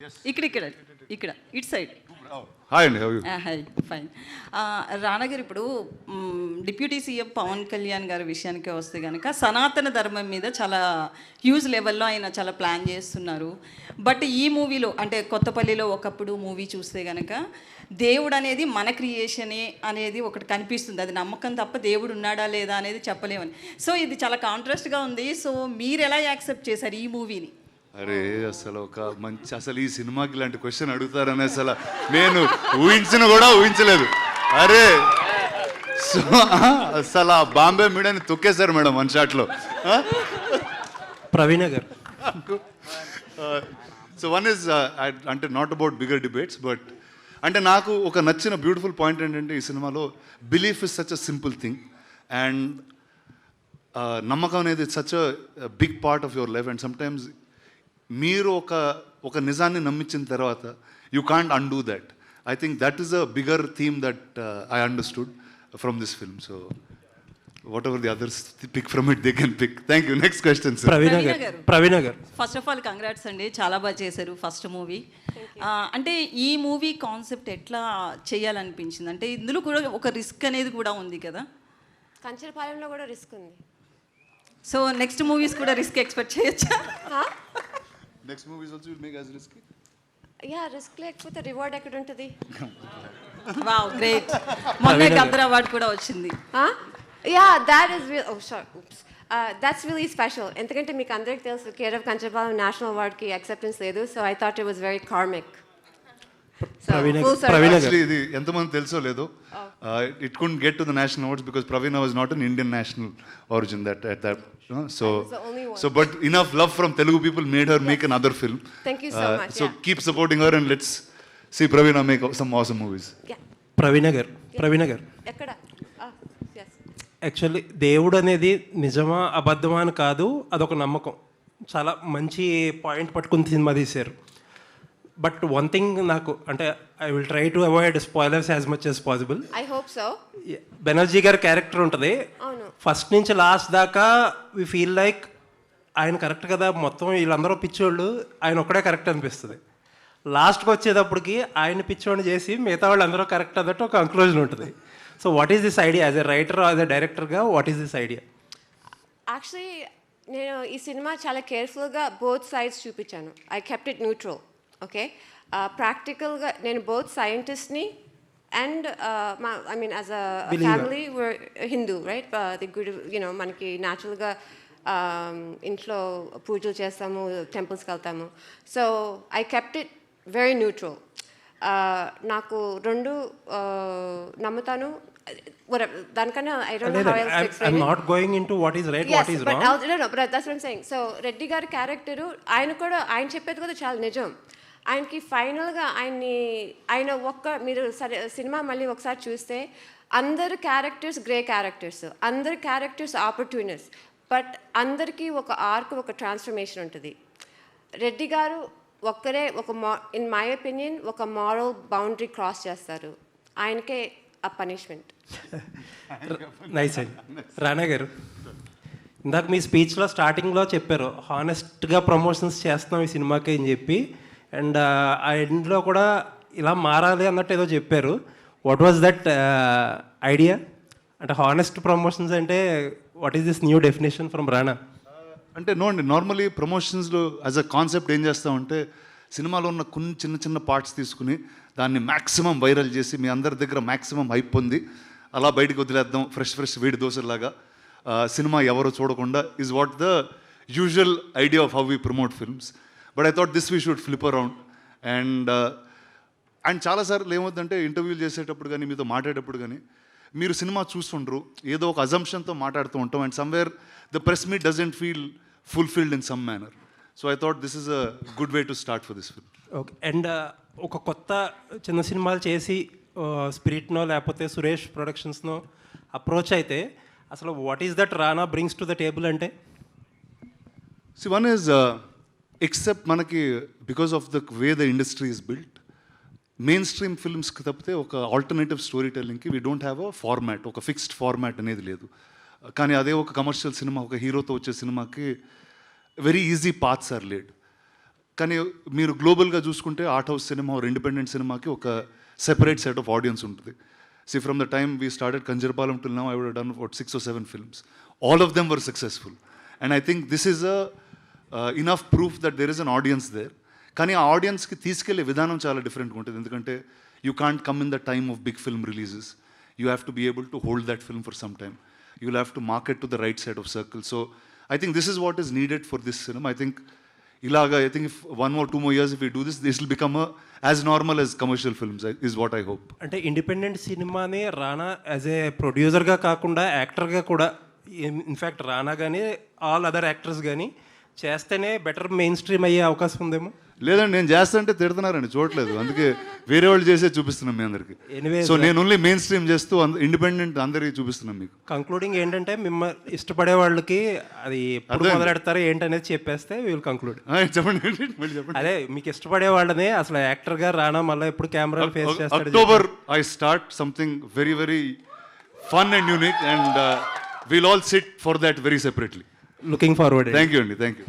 ఇక్కడ ఇక్కడ ఇక్కడ ఇటు సైడ్. హాయ్ అండి, హౌ యూ? Hi, fine. రానా గారు, ఇప్పుడు డిప్యూటీ సీఎం పవన్ కళ్యాణ్ గారి విషయానికి వస్తే కనుక సనాతన ధర్మం మీద చాలా హ్యూజ్ లెవెల్లో ఆయన చాలా ప్లాన్ చేస్తున్నారు. బట్ ఈ మూవీలో అంటే కొత్తపల్లిలో ఒకప్పుడు మూవీ చూస్తే కనుక దేవుడు అనేది మన క్రియేషనే అనేది ఒకటి కనిపిస్తుంది. అది నమ్మకం తప్ప దేవుడు ఉన్నాడా లేదా అనేది చెప్పలేమని. సో ఇది చాలా కాంట్రాస్ట్గా ఉంది. సో మీరు ఎలా యాక్సెప్ట్ చేశారు ఈ మూవీని? అరే అసలు ఒక మంచి అసలు ఈ సినిమాకి ఇలాంటి క్వశ్చన్ అడుగుతారని అసలు నేను ఊహించలేదు. అరే సో అసలు ఆ బాంబే మీడియాని తొక్కేశారు మేడం వన్ షాట్లో. Praveena garu. So one is అంటే not about bigger debates, but అంటే నాకు ఒక నచ్చిన బ్యూటిఫుల్ పాయింట్ ఏంటంటే ఈ సినిమాలో belief is such a simple thing and నమ్మకం అనేది such a big part of your life. And sometimes మీరు ఒక నిజాన్ని నమ్మించిన తర్వాత you can't undo that. I think that is a bigger theme that I understood from this film. So whatever the others pick from it they can pick. Thank you. Next question sir. Praveena garu. First of all congrats అండి, చాలా బాగా చేశారు first movie. అంటే ఈ movie concept ఎట్లా చేయాలనిపించింది? అంటే ఇందులో కూడా ఒక రిస్క్ అనేది కూడా ఉంది కదా. కంచరపాలెంలో కూడా రిస్క్ ఉంది. సో నెక్స్ట్ మూవీస్ కూడా రిస్క్ ఎక్స్పెక్ట్ చేయొచ్చా? Next movies also will make as risky. Ya, risk లేకపోతే రివార్డ్ ఎక్కడ ఉంటుంది? Wow, great. మొన్న గద్దర్ అవార్డ్ కూడా వచ్చింది. Ya, that is oh sorry, oops. That's really special. ఎందుకంటే మీకు అందరికి తెలుసు కేర్ ఆఫ్ కంచరపాలెం నేషనల్ అవార్డ్కి యాక్సెప్టెన్స్ లేదు. So I thought it was very karmic. Actually, ఇది ఎంతమంది తెలుసో లేదో, it couldn't get to the national awards because Praveena was not an Indian national origin at that. So but enough love from Telugu people made her make another film. Thank you so much. So keep supporting her and let's see Praveena make some awesome movies. Yeah. ప్రవీణ గారు. ఎక్కడ? Yes. Actually దేవుడు అనేది నిజమా అబద్ధమా అని కాదు, అదొక నమ్మకం. చాలా మంచి పాయింట్ పట్టుకుని సినిమా తీశారు. బట్ వన్ థింగ్ నాకు అంటే I will try to avoid spoilers as much as possible. I hope so. Banerjee గారి క్యారెక్టర్ ఉంటుంది, ఫస్ట్ నుంచి లాస్ట్ దాకా వి ఫీల్ లైక్ ఆయన కరెక్ట్ కదా, మొత్తం వీళ్ళందరూ పిచ్చోళ్ళు, ఆయన ఒక్కడే కరెక్ట్ అనిపిస్తుంది. లాస్ట్కి వచ్చేటప్పటికి ఆయన పిచ్చోడిని చేసి మిగతా వాళ్ళు అందరూ కరెక్ట్ అన్నట్టు ఒక కంక్లూజన్ ఉంటుంది. So what is this idea as a writer, as a డైరెక్టర్గా what is this idea? Actually నేను ఈ సినిమా చాలా కేర్ఫుల్గా బోత్ సైడ్స్ చూపించాను. I kept it neutral. Okay, ప్రాక్టికల్గా నేను బోత్ సైంటిస్ట్ని and I mean as a family Hindu, right? The good you know మనకి న్యాచురల్గా ఇంట్లో పూజలు చేస్తాము, టెంపుల్స్కి వెళ్తాము. So I kept it very neutral. నాకు రెండు నమ్ముతాను. దానికన్నా I don't know how else to explain. I am not going into what is right, what is wrong. But that's what I'm saying. So Reddy గారి క్యారెక్టరు ఆయన చెప్పేది కూడా చాలా నిజం. ఆయనకి ఫైనల్గా ఆయన మీరు సరే సినిమా మళ్ళీ ఒకసారి చూస్తే అందరు క్యారెక్టర్స్ గ్రే క్యారెక్టర్స్, అందరు క్యారెక్టర్స్ ఆపర్చునిస్ట్, బట్ అందరికీ ఒక ఆర్క్, ఒక ట్రాన్స్ఫర్మేషన్ ఉంటుంది. రెడ్డి గారు ఒక్కరే ఇన్ మై ఒపీనియన్ ఒక మారల్ బౌండరీ క్రాస్ చేస్తారు. ఆయనకే ఆ పనిష్మెంట్. నైస్ అండి. రానా గారు, ఇందాక మీ స్పీచ్లో స్టార్టింగ్లో చెప్పారు హానెస్ట్గా ప్రమోషన్స్ చేస్తున్నాం ఈ సినిమాకి అని చెప్పి, అండ్ ఆ ఎండ్లో కూడా ఇలా మారాలి అన్నట్టు ఏదో చెప్పారు. What was that idea? అంటే హానెస్ట్ ప్రమోషన్స్ అంటే what is this new definition from రానా? అంటే నో అండి, నార్మలీ ప్రమోషన్స్లో యాజ్ అ కాన్సెప్ట్ ఏం చేస్తామంటే సినిమాలో ఉన్న కొన్ని చిన్న చిన్న పార్ట్స్ తీసుకుని దాన్ని మ్యాక్సిమం వైరల్ చేసి మీ అందరి దగ్గర మ్యాక్సిమం హైప్ పొంది అలా బయటకు వదిలేద్దాం ఫ్రెష్ వేడి దోశలాగా, సినిమా ఎవరు చూడకుండా is what the usual idea of how we promote films. But I thought this we should flip around. And చాలాసార్లు ఏమవుతుందంటే ఇంటర్వ్యూలు చేసేటప్పుడు కానీ మీతో మాట్లాడేటప్పుడు కానీ మీరు సినిమా చూస్తుండ్రు, ఏదో ఒక అజంప్షన్తో మాట్లాడుతూ ఉంటాం, and somewhere the press meet doesn't feel fulfilled in some manner. So I thought this is a good way to start for this film. Okay, and ఒక కొత్త చిన్న సినిమాలు చేసి స్పిరిట్నో లేకపోతే సురేష్ ప్రొడక్షన్స్నో అప్రోచ్ అయితే అసలు what is that Rana brings to the table అంటే? See one is except మనకి because of the way the industry is built, mainstream ఫిల్మ్స్కి తప్పితే ఒక ఆల్టర్నేటివ్ స్టోరీ టెల్లింగ్కి we don't have a format, ఒక ఫిక్స్డ్ ఫార్మాట్ అనేది లేదు. కానీ అదే ఒక కమర్షియల్ సినిమా, ఒక హీరోతో వచ్చే సినిమాకి very easy paths are laid. కానీ మీరు గ్లోబల్గా చూసుకుంటే art house cinema or independent సినిమాకి ఒక సెపరేట్ సెట్ ఆఫ్ ఆడియన్స్ ఉంటుంది. See, from the time we started Kanjarpalam till now, I would have done about 6 or 7 films. All of them were successful. And I think this is enough proof that there is an audience there. కానీ ఆ ఆడియన్స్కి తీసుకెళ్లే విధానం చాలా డిఫరెంట్గా ఉంటుంది. ఎందుకంటే you can't come in the time of big film releases. You have to be able to hold that film for some time. You will have to market to the right side of circle. So I think this is what is needed for this cinema. I think ఇలాగా I think if 1 or 2 more years if we do this, this will become as normal as commercial films is what I hope. అంటే independent సినిమాని రానా as a ప్రొడ్యూసర్గా కాకుండా యాక్టర్గా కూడా, in fact రానా కానీ all other actors కానీ చేస్తేనే బెటర్ మెయిన్ స్ట్రీమ్ అయ్యే అవకాశం ఉందేమో. లేదండి, నేను చేస్తుంటే తిడుతున్నారండి, చూడలేదు. అందుకే వేరే వాళ్ళు చేసే చూపిస్తున్నాం మీ అందరికి. Anyways, సో నేను ఓన్లీ మెయిన్ స్ట్రీమ్ చేస్తూ ఇండిపెండెంట్ అందరికి చూపిస్తున్నాం మీకు. కంక్లూడింగ్ ఏంటంటే మిమ్మల్ని ఇష్టపడే వాళ్ళకి అది ఎప్పుడు అర్థమైంది. మొదలెడతారో ఏంటనేది చెప్పేస్తే విల్ కంక్లూడ్. చెప్పండి మళ్ళీ చెప్పండి. అదే మీకు ఇష్టపడే వాళ్ళని అసలు యాక్టర్గా రానా మళ్ళీ ఎప్పుడు కెమెరాలు ఫేస్ చేస్తాడు. October I start something very very fun and unique and we'll all sit for that very separately. Looking forward. Thank you అండి, thank you.